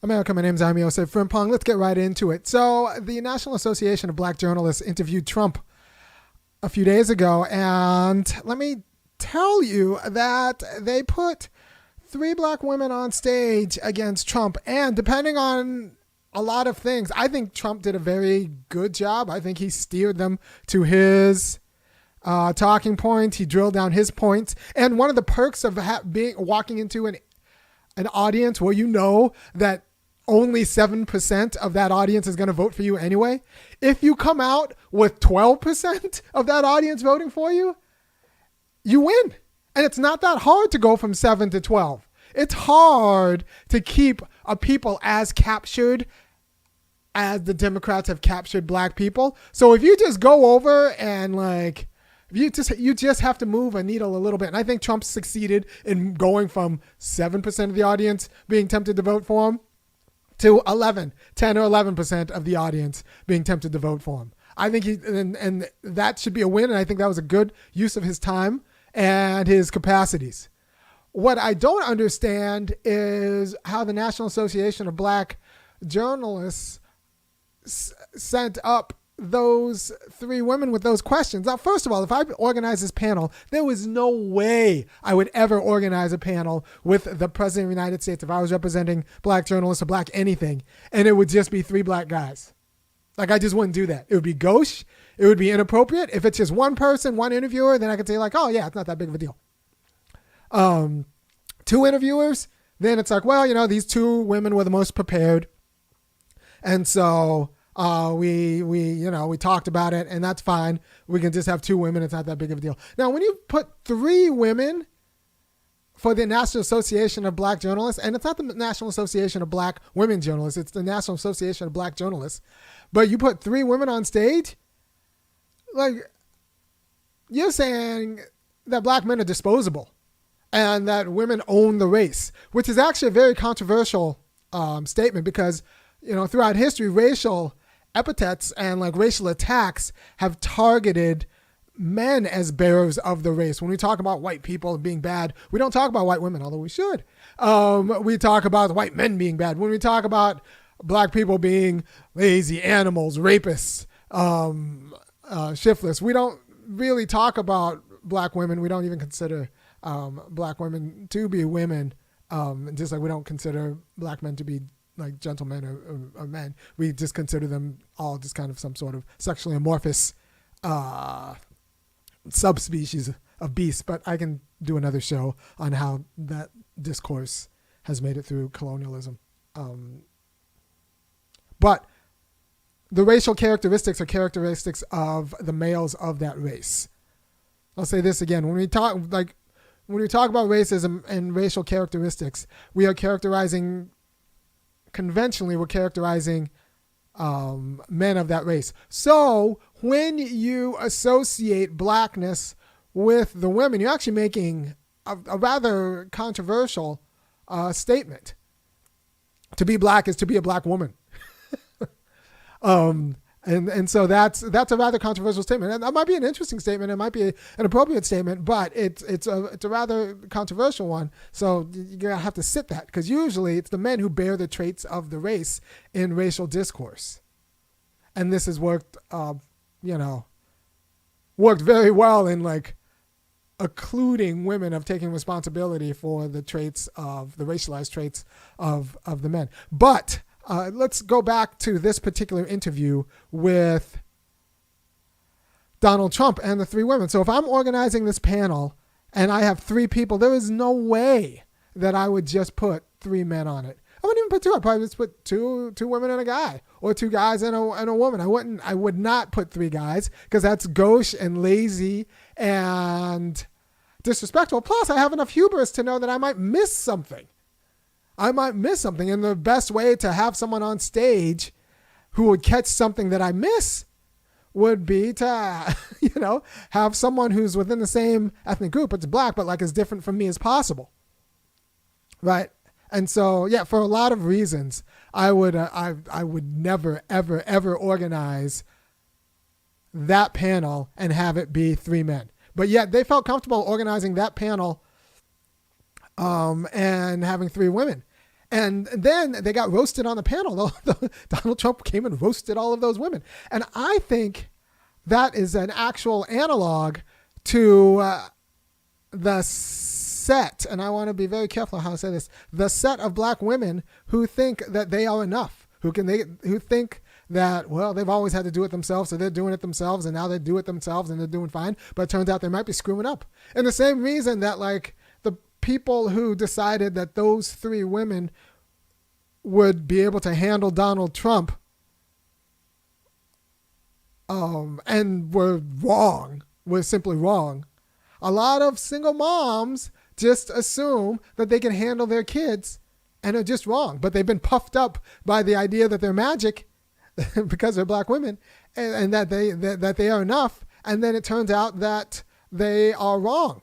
America, my name's Osei-Frimpong. Let's get right into it. So the National Association of Black Journalists interviewed Trump a few days ago, and let me tell you that they put 3 black women on stage against Trump, and depending on a lot of things, I think Trump did a very good job. I think he steered them to his talking point. He drilled down his points, and one of the perks of walking into an audience where you know that only 7% of that audience is going to vote for you anyway. If you come out with 12% of that audience voting for you, you win. And it's not that hard to go from 7 to 12. It's hard to keep a people as captured as the Democrats have captured black people. So if you just go over and you just have to move a needle a little bit. And I think Trump succeeded in going from 7% of the audience being tempted to vote for him to 10 or 11% of the audience being tempted to vote for him. I think and that should be a win. And I think that was a good use of his time and his capacities. What I don't understand is how the National Association of Black Journalists sent up those 3 women with those questions. Now, first of all, if I organized this panel, there was no way I would ever organize a panel with the President of the United States if I was representing black journalists or black anything, and it would just be 3 black guys. I just wouldn't do that. It would be gauche. It would be inappropriate. If it's just one person, one interviewer, then I could say oh yeah, it's not that big of a deal. 2 interviewers, then it's these 2 women were the most prepared. And so we talked about it, and that's fine. We can just have 2 women. It's not that big of a deal. Now, when you put 3 women for the National Association of Black Journalists, and it's not the National Association of Black Women Journalists, it's the National Association of Black Journalists, but you put 3 women on stage, you're saying that black men are disposable and that women own the race, which is actually a very controversial statement because, throughout history, racial epithets and racial attacks have targeted men as bearers of the race. When we talk about white people being bad, we don't talk about white women, although we should. We talk about white men being bad. When we talk about black people being lazy animals, rapists, shiftless, we don't really talk about black women. We don't even consider black women to be women, just like we don't consider black men to be gentlemen or men. We just consider them all just kind of some sort of sexually amorphous subspecies of beasts. But I can do another show on how that discourse has made it through colonialism. But the racial characteristics are characteristics of the males of that race. I'll say this again. When we talk about racism and racial characteristics, we are characterizing men of that race. So when you associate blackness with the women, you're actually making a rather controversial statement. To be black is to be a black woman. And so that's a rather controversial statement. And that might be an interesting statement. It might be an appropriate statement, but it's a rather controversial one. So you're going to have to sit that, because usually it's the men who bear the traits of the race in racial discourse. And this has worked very well in occluding women of taking responsibility for the traits of the racialized traits of the men. But let's go back to this particular interview with Donald Trump and the 3 women. So if I'm organizing this panel and I have 3 people, there is no way that I would just put 3 men on it. I wouldn't even put 2. I'd probably just put two women and a guy, or 2 guys and a woman. I would not put 3 guys, because that's gauche and lazy and disrespectful. Plus, I have enough hubris to know that I might miss something. And the best way to have someone on stage who would catch something that I miss would be to, have someone who's within the same ethnic group, it's black, but as different from me as possible. Right. And so, for a lot of reasons, I would never, ever, ever organize that panel and have it be 3 men. But yet they felt comfortable organizing that panel and having 3 women. And then they got roasted on the panel. Donald Trump came and roasted all of those women. And I think that is an actual analog to the set, and I want to be very careful how I say this, the set of black women who think that they are enough, who think that, well, they've always had to do it themselves, so they're doing it themselves, and now they do it themselves, and they're doing fine. But it turns out they might be screwing up. And the same reason that, like, the people who decided that those three women would be able to handle Donald Trump and were wrong, were simply wrong. A lot of single moms just assume that they can handle their kids and are just wrong. But they've been puffed up by the idea that they're magic because they're black women and that they are enough. And then it turns out that they are wrong.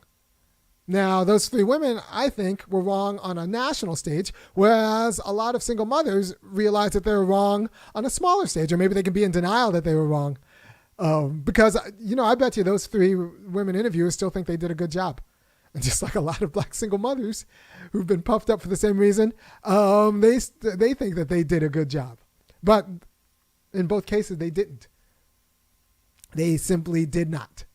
Now, those three women, I think, were wrong on a national stage, whereas a lot of single mothers realize that they're wrong on a smaller stage, or maybe they can be in denial that they were wrong. Because, you know, I bet you those three women interviewers still think they did a good job. And just like a lot of black single mothers who've been puffed up for the same reason, they think that they did a good job. But in both cases, they didn't. They simply did not.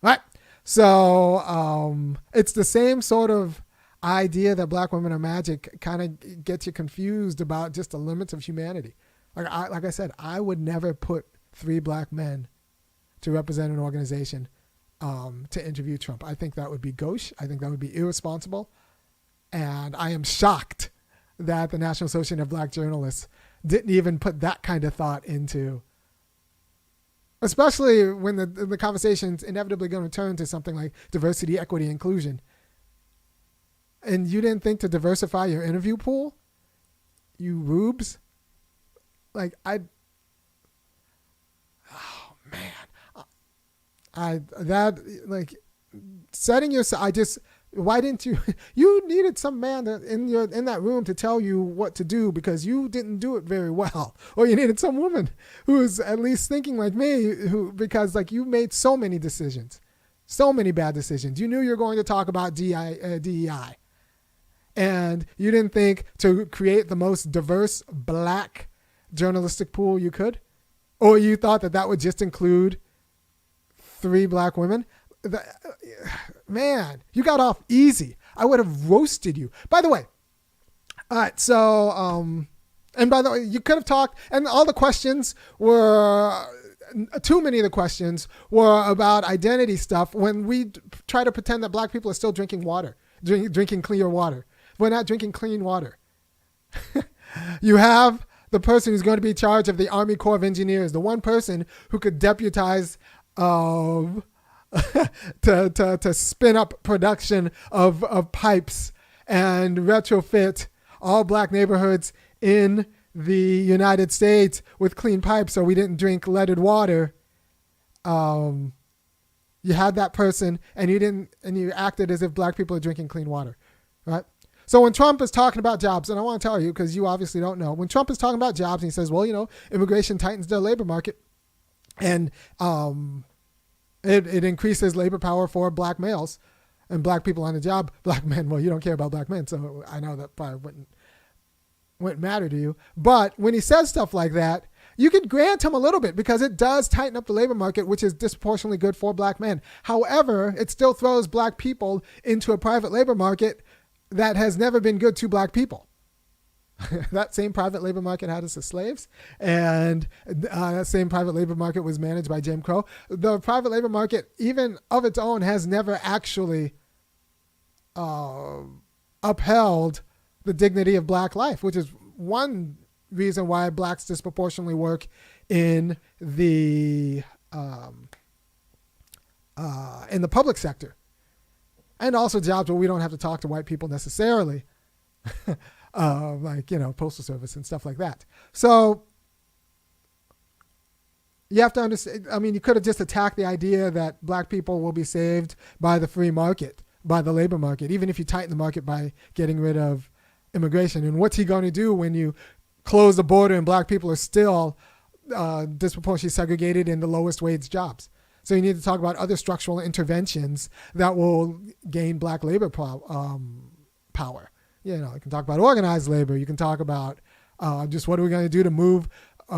All right. So it's the same sort of idea that black women are magic kind of gets you confused about just the limits of humanity. Like I said, I would never put three black men to represent an organization to interview Trump. I think that would be gauche. I think that would be irresponsible. And I am shocked that the National Association of Black Journalists didn't even put that kind of thought into, especially when the conversation's inevitably going to turn to something like diversity, equity, inclusion. And you didn't think to diversify your interview pool? You rubes? Like, oh man. Why didn't you needed some man in that room to tell you what to do because you didn't do it very well. Or you needed some woman who's at least thinking like me, because like you made so many decisions, so many bad decisions. You knew you were going to talk about DEI. And you didn't think to create the most diverse black journalistic pool you could? Or you thought that would just include three black women? Man, you got off easy. I would have roasted you. By the way, all right, so, and by the way, you could have talked, and all the questions were, too many of the questions were about identity stuff when we try to pretend that black people are still drinking water, drinking clear water. We're not drinking clean water. You have the person who's going to be in charge of the Army Corps of Engineers, the one person who could deputize to spin up production of pipes and retrofit all black neighborhoods in the United States with clean pipes so we didn't drink leaded water. You had that person and you acted as if black people are drinking clean water, right? So when Trump is talking about jobs, and I want to tell you because you obviously don't know, when Trump is talking about jobs and he says, well, you know, immigration tightens the labor market and it increases labor power for black males and black people on the job. Black men, well, you don't care about black men, so I know that probably wouldn't matter to you. But when he says stuff like that, you can grant him a little bit because it does tighten up the labor market, which is disproportionately good for black men. However, it still throws black people into a private labor market that has never been good to black people. That same private labor market had us as slaves, and that same private labor market was managed by Jim Crow. The private labor market, even of its own, has never actually upheld the dignity of black life, which is one reason why blacks disproportionately work in the public sector, and also jobs where we don't have to talk to white people necessarily. Like, you know, postal service and stuff like that. So you have to understand, I mean, you could have just attacked the idea that black people will be saved by the free market, by the labor market, even if you tighten the market by getting rid of immigration. And what's he going to do when you close the border and black people are still disproportionately segregated in the lowest wage jobs? So you need to talk about other structural interventions that will gain black labor power. You can talk about organized labor. You can talk about just what are we going to do to move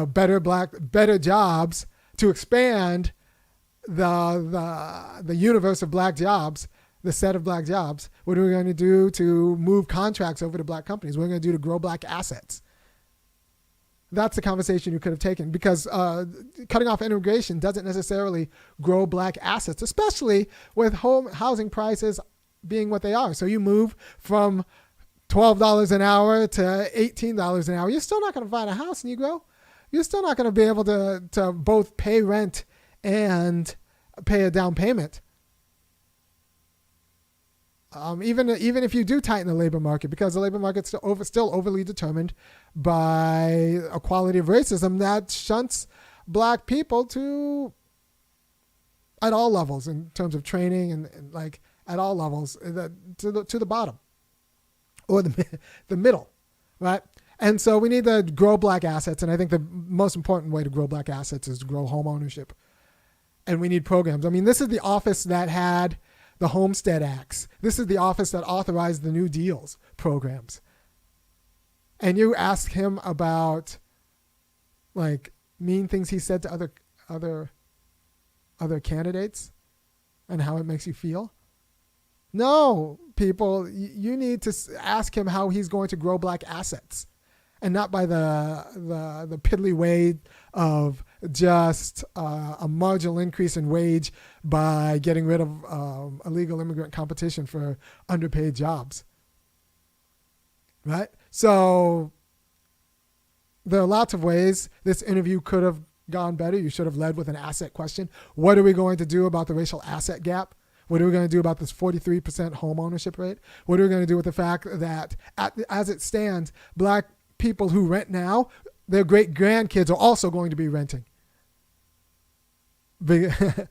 better jobs, to expand the universe of black jobs, the set of black jobs. What are we going to do to move contracts over to black companies? What are we going to do to grow black assets? That's the conversation you could have taken, because cutting off immigration doesn't necessarily grow black assets, especially with housing prices being what they are. So you move from $12 an hour to $18 an hour. You're still not going to find a house, Negro. You're still not going to be able to both pay rent and pay a down payment. Even if you do tighten the labor market, because the labor market's still overly determined by a quality of racism that shunts black people at all levels, in terms of training and like at all levels, to the bottom or the middle, right? And so we need to grow black assets, and I think the most important way to grow black assets is to grow home ownership. And we need programs. I mean, this is the office that had the Homestead Acts. This is the office that authorized the New Deals programs. And you ask him about like mean things he said to other candidates and how it makes you feel. No, people, you need to ask him how he's going to grow black assets, and not by the piddly way of just a marginal increase in wage by getting rid of illegal immigrant competition for underpaid jobs. Right? So there are lots of ways this interview could have gone better. You should have led with an asset question. What are we going to do about the racial asset gap? What are we going to do about this 43% home ownership rate? What are we going to do with the fact that, as it stands, black people who rent now, their great grandkids are also going to be renting? So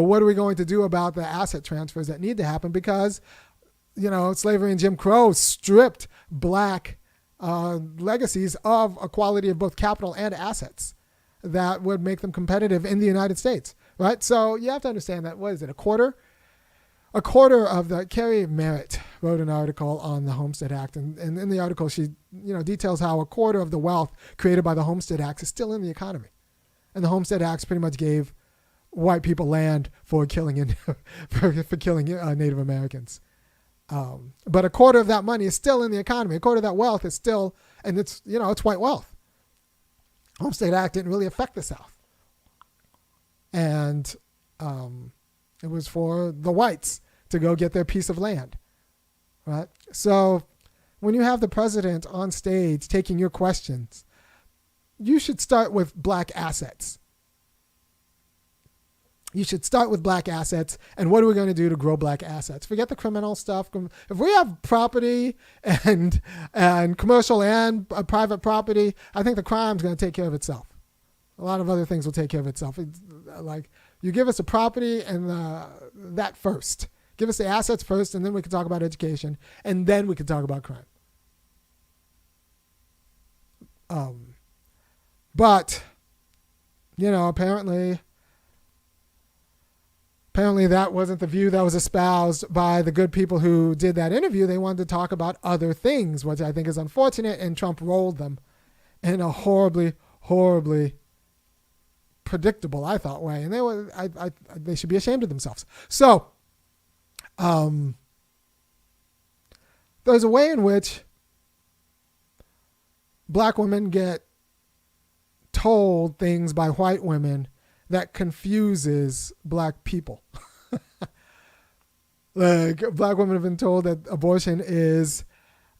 what are we going to do about the asset transfers that need to happen? Because, slavery and Jim Crow stripped black legacies of a quality of both capital and assets that would make them competitive in the United States, right? So you have to understand that, what is it, a quarter of the, Carrie Merritt wrote an article on the Homestead Act, and in the article she details how a quarter of the wealth created by the Homestead Act is still in the economy. And the Homestead Act pretty much gave white people land for killing for killing Native Americans. But a quarter of that money is still in the economy. A quarter of that wealth is still, and it's white wealth. Homestead Act didn't really affect the South. And it was for the whites to go get their piece of land, right? So when you have the president on stage taking your questions, you should start with black assets. You should start with black assets, and what are we going to do to grow black assets? Forget the criminal stuff. If we have property and commercial and private property, I think the crime's going to take care of itself. A lot of other things will take care of itself. It's like, you give us the property and that first. Give us the assets first, and then we can talk about education, and then we can talk about crime. But apparently that wasn't the view that was espoused by the good people who did that interview. They wanted to talk about other things, which I think is unfortunate, and Trump rolled them in a horribly, horribly predictable, I thought, way. And they should be ashamed of themselves. So there's a way in which black women get told things by white women that confuses black people. Like, black women have been told that abortion is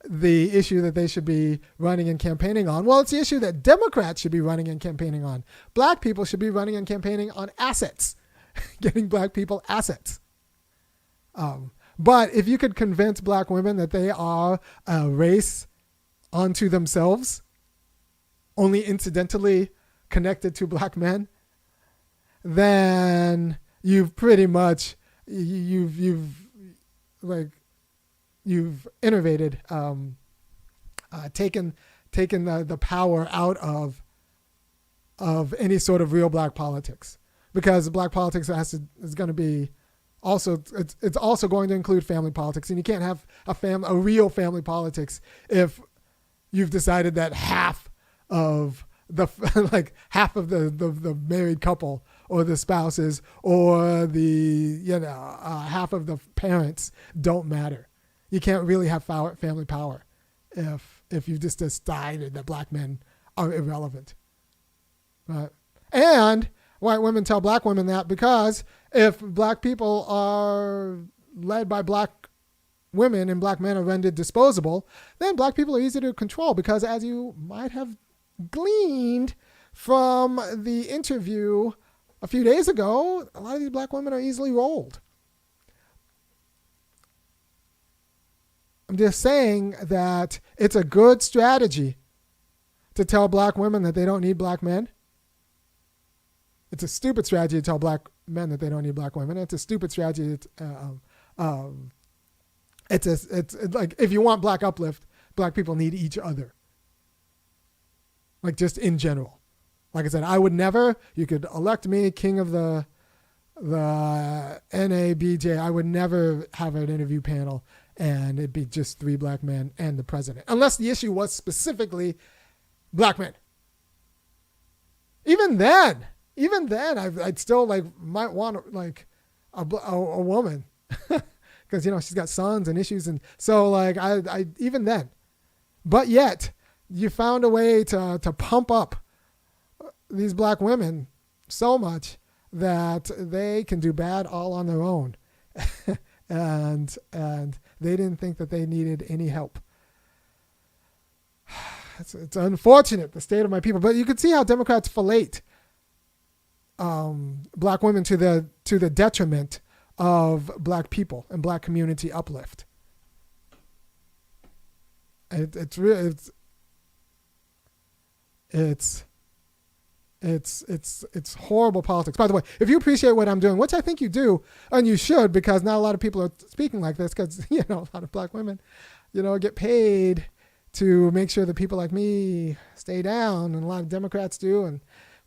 the issue that they should be running and campaigning on. Well, it's the issue that Democrats should be running and campaigning on. Black people should be running and campaigning on assets, getting black people assets. But if you could convince black women that they are a race unto themselves, only incidentally connected to black men, then you've pretty much you've innovated, taken the power out of any sort of real black politics, because black politics is going to be Also, it's also going to include family politics, and you can't have a real family politics if you've decided that half of the married couple or the spouses or the half of the parents don't matter. You can't really have family power if you just decided that black men are irrelevant. Right? And white women tell black women that because if black people are led by black women and black men are rendered disposable, then black people are easy to control because, as you might have gleaned from the interview a few days ago, a lot of these black women are easily rolled. I'm just saying that it's a good strategy to tell black women that they don't need black men. It's a stupid strategy to tell black men that they don't need black women. It's a stupid strategy. It's like if you want black uplift, black people need each other. Like just in general. Like I said, I would never. You could elect me king of the NABJ. I would never have an interview panel and it'd be just 3 black men and the president, unless the issue was specifically black men. Even then, I'd still might want a woman because she's got sons and issues, and so I even then, but yet you found a way to pump up these black women so much that they can do bad all on their own, and they didn't think that they needed any help. It's unfortunate, the state of my people, but you could see how Democrats fillet black women to the detriment of black people and black community uplift. It's horrible politics. By the way, if you appreciate what I'm doing, which I think you do, and you should, because not a lot of people are speaking like this, because a lot of black women, get paid to make sure that people like me stay down, and a lot of Democrats do, and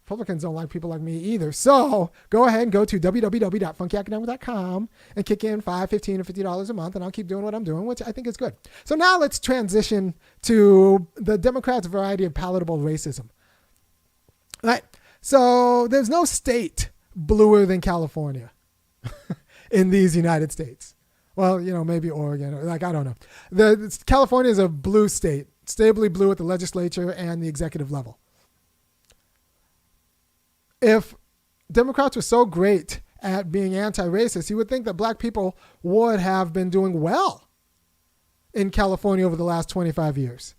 Republicans don't like people like me either. So go ahead and go to www.funkyacademic.com and kick in $5, $15, or $50 a month, and I'll keep doing what I'm doing, which I think is good. So now let's transition to the Democrats' variety of palatable racism. Right. So there's no state bluer than California in these United States. Well, maybe Oregon, or I don't know. California is a blue state, stably blue at the legislature and the executive level. If Democrats were so great at being anti-racist, you would think that black people would have been doing well in California over the last 25 years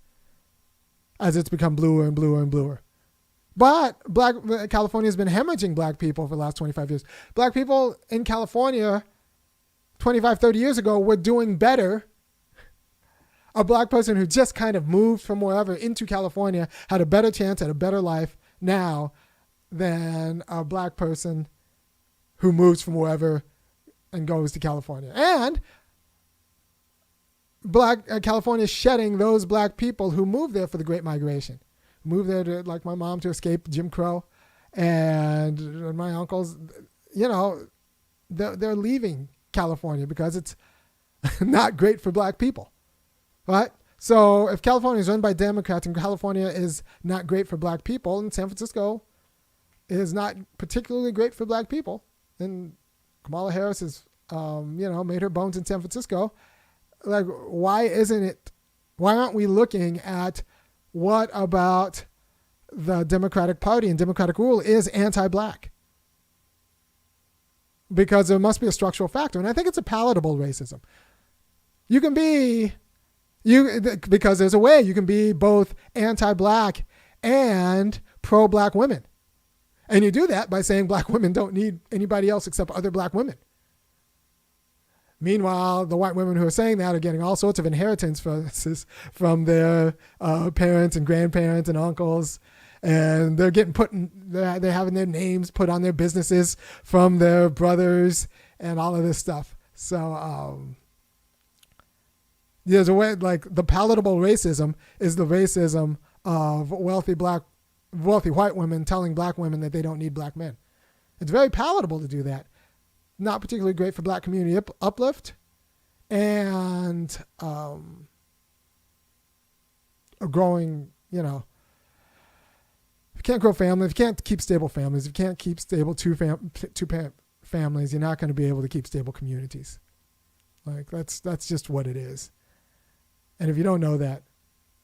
as it's become bluer and bluer and bluer. But California has been hemorrhaging black people for the last 25 years. Black people in California 25, 30 years ago were doing better. A black person who just kind of moved from wherever into California had a better chance at a better life now than a black person who moves from wherever and goes to California. And California is shedding those black people who moved there for the Great Migration. Moved there to, like my mom, to escape Jim Crow, and my uncles, they're leaving California because it's not great for black people, right? So if California is run by Democrats and California is not great for black people, and San Francisco is not particularly great for black people, and Kamala Harris has, made her bones in San Francisco, why aren't we looking at what about the Democratic Party and Democratic rule is anti-black? Because there must be a structural factor. And I think it's a palatable racism. Because there's a way you can be both anti-black and pro-black women. And you do that by saying black women don't need anybody else except other black women. Meanwhile, the white women who are saying that are getting all sorts of inheritance from their parents and grandparents and uncles, and they're they're having their names put on their businesses from their brothers and all of this stuff. So there's a way, the palatable racism is the racism of wealthy white women telling black women that they don't need black men. It's very palatable to do that. not particularly great for black community uplift, and a growing, if you can't grow families, if you can't keep stable families, if you can't keep stable two-parent families, you're not going to be able to keep stable communities. Like, that's just what it is. And if you don't know that,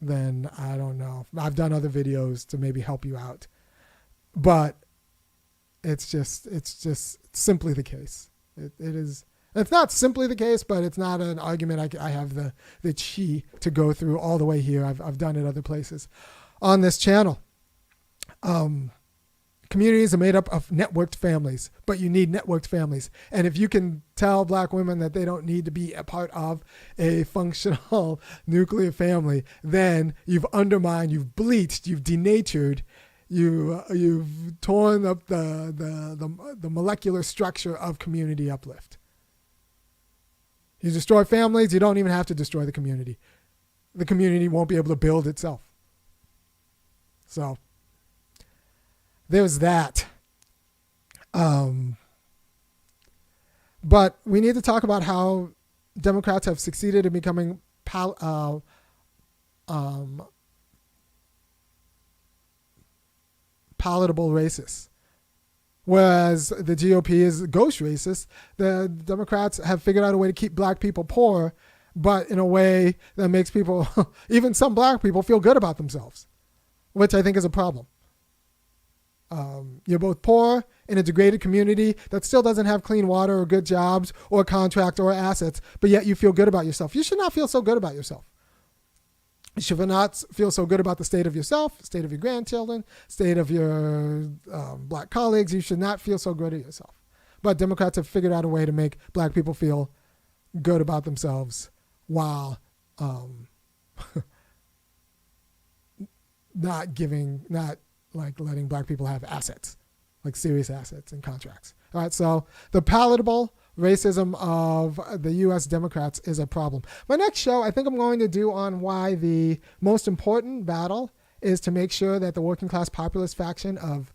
then I don't know. I've done other videos to maybe help you out, but it's just simply the case. It is. It's not simply the case, but it's not an argument I have the chi to go through all the way here. I've done it other places on this channel. Communities are made up of networked families, but you need networked families. And if you can tell black women that they don't need to be a part of a functional nuclear family, then you've undermined, you've bleached, you've denatured, you've torn up the molecular structure of community uplift. You destroy families, you don't even have to destroy the community. The community won't be able to build itself. So there's that. But we need to talk about how Democrats have succeeded in becoming palatable racists. Whereas the GOP is ghost racist, the Democrats have figured out a way to keep black people poor, but in a way that makes people, even some black people, feel good about themselves, which I think is a problem. You're both poor in a degraded community that still doesn't have clean water or good jobs or contract or assets, but yet you feel good about yourself. You should not feel so good about yourself. You should not feel so good about the state of yourself, state of your grandchildren, state of your black colleagues. You should not feel so good at yourself. But Democrats have figured out a way to make black people feel good about themselves while not letting black people have assets, like serious assets and contracts. All right, so the palatable racism of the U.S. Democrats is a problem. My next show, I think I'm going to do on why the most important battle is to make sure that the working class populist faction of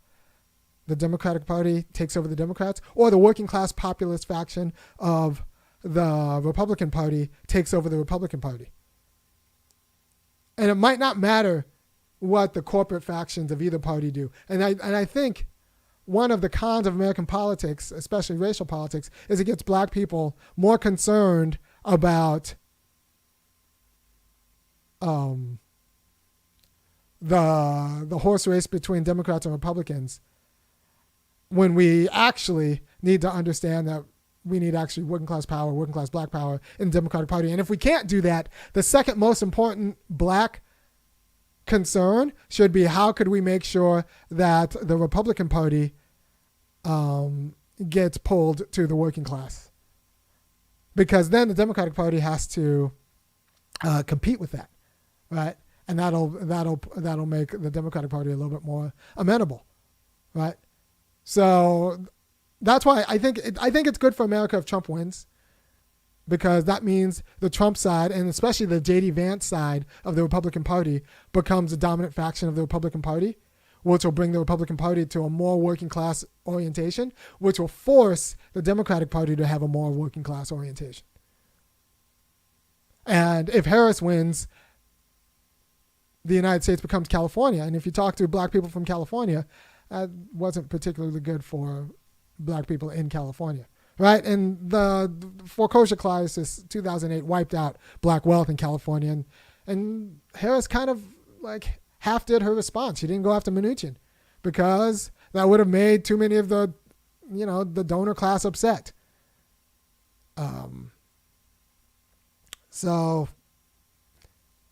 the Democratic Party takes over the Democrats, or the working class populist faction of the Republican Party takes over the Republican Party. And it might not matter what the corporate factions of either party do. And I think one of the cons of American politics, especially racial politics, is it gets black people more concerned about the horse race between Democrats and Republicans, when we actually need to understand that we need actually working class power, working class black power in the Democratic Party. And if we can't do that, the second most important black concern should be, how could we make sure that the Republican Party gets pulled to the working class? Because then the Democratic Party has to compete with that, right? And that'll make the Democratic Party a little bit more amenable, right? So that's why I think it's good for America if Trump wins, because that means the Trump side, and especially the J.D. Vance side of the Republican Party, becomes the dominant faction of the Republican Party, which will bring the Republican Party to a more working class orientation, which will force the Democratic Party to have a more working class orientation. And if Harris wins, the United States becomes California. And if you talk to black people from California, that wasn't particularly good for black people in California. Right, and the foreclosure crisis 2008 wiped out black wealth in California, and Harris kind of like half did her response. She didn't go after Mnuchin because that would have made too many of the donor class upset. So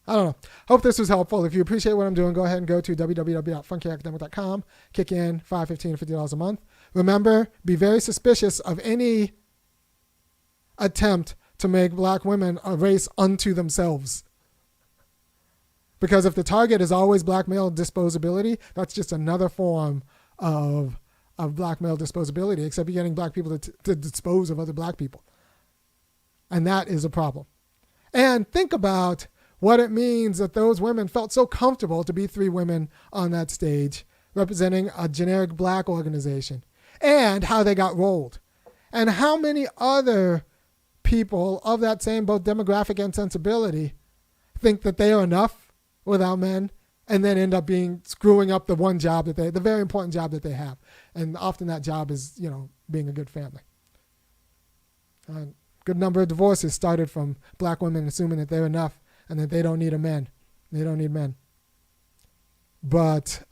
I don't know. Hope this was helpful. If you appreciate what I'm doing, go ahead and go to www.funkyacademic.com. Kick in $5, $15, $50 a month. Remember, be very suspicious of any attempt to make black women a race unto themselves. Because if the target is always black male disposability, that's just another form of black male disposability, except you're getting black people to dispose of other black people. And that is a problem. And think about what it means that those women felt so comfortable to be three women on that stage representing a generic black organization, and how they got rolled, And how many other people of that same both demographic and sensibility think that they are enough without men and then end up screwing up the one job the very important job that they have. And often that job is, being a good family. A good number of divorces started from black women assuming that they're enough and that they don't need a man. They don't need men. But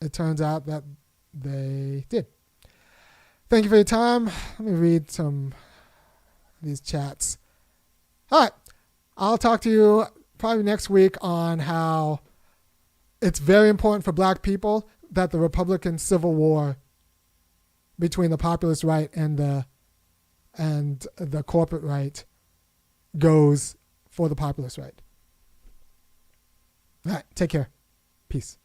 it turns out that they did. Thank you for your time. Let me read some of these chats. All right. I'll talk to you probably next week on how it's very important for black people that the Republican Civil War between the populist right and the corporate right goes for the populist right. All right. Take care. Peace.